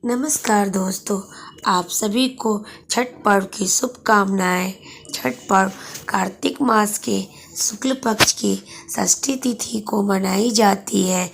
नमस्कार दोस्तों, आप सभी को छठ पर्व की शुभकामनाएं। छठ पर्व कार्तिक मास के शुक्ल पक्ष की षष्ठी तिथि को मनाई जाती है।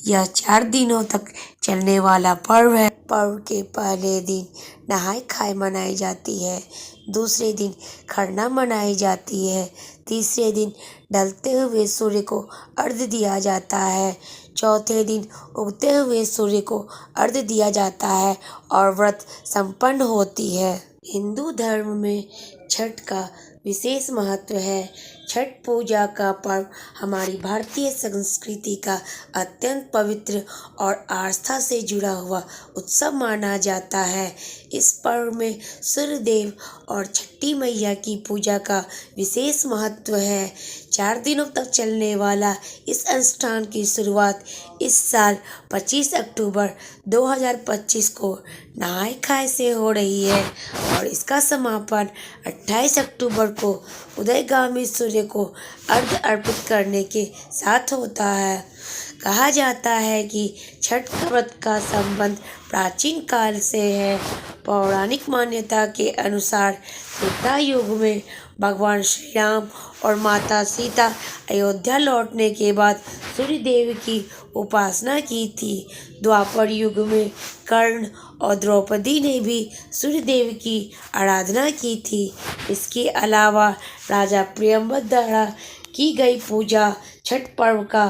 यह 4 दिनों तक चलने वाला पर्व है। पर्व के पहले दिन नहाय खाए मनाई जाती है, दूसरे दिन खरना मनाई जाती है, तीसरे दिन ढलते हुए सूर्य को अर्घ्य दिया जाता है, चौथे दिन उगते हुए सूर्य को अर्घ्य दिया जाता है और व्रत संपन्न होती है। हिंदू धर्म में छठ का विशेष महत्व है। छठ पूजा का पर्व हमारी भारतीय संस्कृति का अत्यंत पवित्र और आस्था से जुड़ा हुआ उत्सव माना जाता है। इस पर्व में सूर्य देव और छठी मैया की पूजा का विशेष महत्व है। 4 दिनों तक चलने वाला इस अनुष्ठान की शुरुआत इस साल 25 अक्टूबर 2025 को नहाय खाए से हो रही है और इसका समापन 28 अक्टूबर को उदयगामी सूर्य को अर्घ्य अर्पित करने के साथ होता है। कहा जाता है कि छठ व्रत का संबंध प्राचीन काल से है। पौराणिक मान्यता के अनुसार त्रेता युग में भगवान श्री राम और माता सीता अयोध्या लौटने के बाद सूर्य देव की उपासना की थी। द्वापर युग में कर्ण और द्रौपदी ने भी सूर्य देव की आराधना की थी। इसके अलावा राजा प्रियंवद द्वारा की गई पूजा छठ पर्व का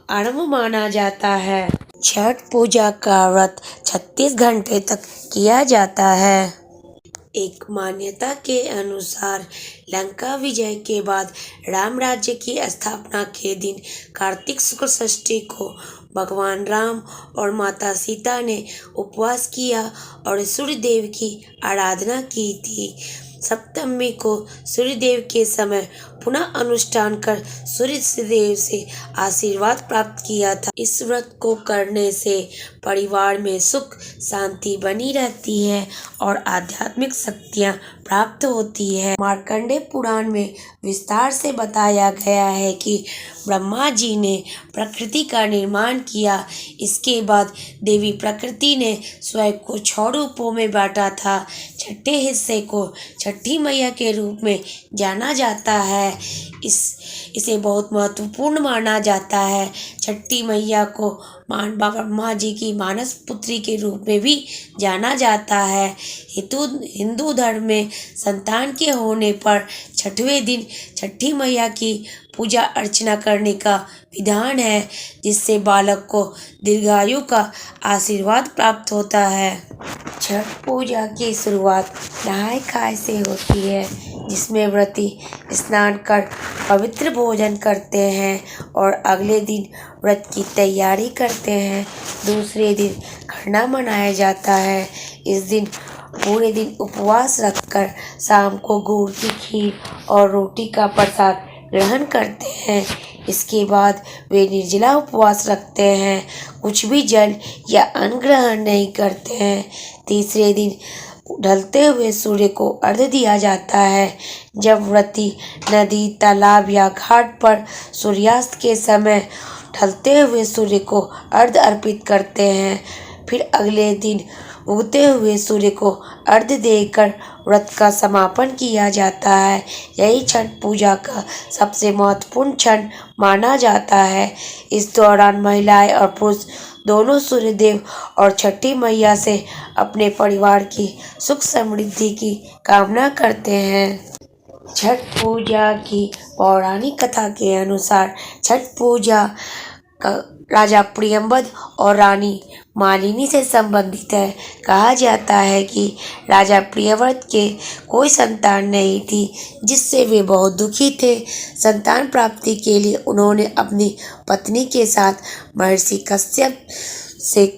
आरंभ माना जाता है। छठ पूजा का व्रत 36 घंटे तक किया जाता है। एक मान्यता के अनुसार लंका विजय के बाद राम राज्य की स्थापना के दिन कार्तिक शुक्ल षष्ठी को भगवान राम और माता सीता ने उपवास किया और सूर्य देव की आराधना की थी। सप्तमी को सूर्य देव के समय पुनः अनुष्ठान कर सूर्य देव से आशीर्वाद प्राप्त किया था। इस व्रत को करने से परिवार में सुख शांति बनी रहती है और आध्यात्मिक शक्तियाँ प्राप्त होती है। मार्कंडेय पुराण में विस्तार से बताया गया है कि ब्रह्मा जी ने प्रकृति का निर्माण किया। इसके बाद देवी प्रकृति ने स्वयं को 6 रूपों में बांटा था। छठे हिस्से को छठी मैया के रूप में जाना जाता है। इसे बहुत महत्वपूर्ण माना जाता है। छठी मैया को ब्रह्मा जी की मानस पुत्री के रूप में भी जाना जाता है। हिंदू धर्म में संतान के होने पर 6वें दिन छठी मैया की पूजा अर्चना करने का विधान है, जिससे बालक को दीर्घायु का आशीर्वाद प्राप्त होता है। छठ पूजा की शुरुआत नहाय खाए से होती है, जिसमें व्रती स्नान कर पवित्र भोजन करते हैं और अगले दिन व्रत की तैयारी करते हैं। दूसरे दिन खरना मनाया जाता है। इस दिन पूरे दिन उपवास रखकर शाम को गुड़ की खीर और रोटी का प्रसाद ग्रहण करते हैं। इसके बाद वे निर्जला उपवास रखते हैं, कुछ भी जल या अन्न ग्रहण नहीं करते हैं। तीसरे दिन ढलते हुए सूर्य को अर्घ्य दिया जाता है। जब व्रती नदी, तालाब या घाट पर सूर्यास्त के समय ढलते हुए सूर्य को अर्घ्य अर्पित करते हैं, फिर अगले दिन उगते हुए सूर्य को अर्घ्य देकर व्रत का समापन किया जाता है। यही छठ पूजा का सबसे महत्वपूर्ण क्षण माना जाता है। इस दौरान महिलाएं और पुरुष दोनों सूर्य देव और छठी मैया से अपने परिवार की सुख समृद्धि की कामना करते हैं। छठ पूजा की पौराणिक कथा के अनुसार छठ पूजा का राजा प्रियंवद और रानी मालिनी से संबंधित है। कहा जाता है कि राजा प्रियव्रत के कोई संतान नहीं थी, जिससे वे बहुत दुखी थे। संतान प्राप्ति के लिए उन्होंने अपनी पत्नी के साथ महर्षि कश्यप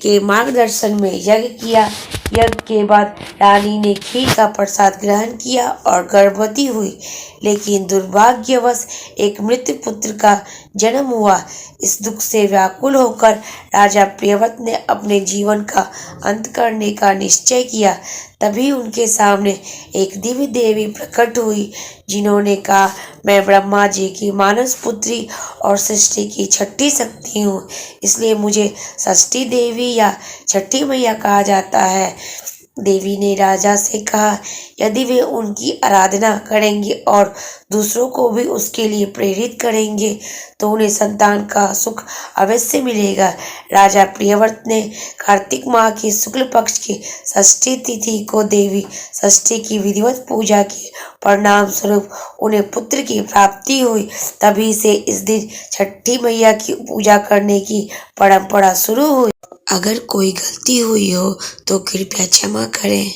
के मार्गदर्शन में यज्ञ किया। यज्ञ के बाद रानी ने खीर का प्रसाद ग्रहण किया और गर्भवती हुई, लेकिन दुर्भाग्यवश एक मृत पुत्र का जन्म हुआ। इस दुख से व्याकुल होकर राजा प्रियव्रत ने अपने जीवन का अंत करने का निश्चय किया। तभी उनके सामने एक दिव्य देवी प्रकट हुई, जिन्होंने कहा, मैं ब्रह्मा जी की मानस पुत्री और सृष्टि की छठी शक्ति हूँ, इसलिए मुझे षष्ठी देवी या छठी मैया कहा जाता है। देवी ने राजा से कहा, यदि वे उनकी आराधना करेंगे और दूसरों को भी उसके लिए प्रेरित करेंगे तो उन्हें संतान का सुख अवश्य मिलेगा। राजा प्रियव्रत ने कार्तिक माह की शुक्ल पक्ष की षष्ठी तिथि को देवी षष्ठी की विधिवत पूजा के परिणाम स्वरूप उन्हें पुत्र की प्राप्ति हुई। तभी से इस दिन छठी मैया की पूजा करने की परंपरा शुरू हुई। अगर कोई गलती हुई हो तो कृपया क्षमा करें।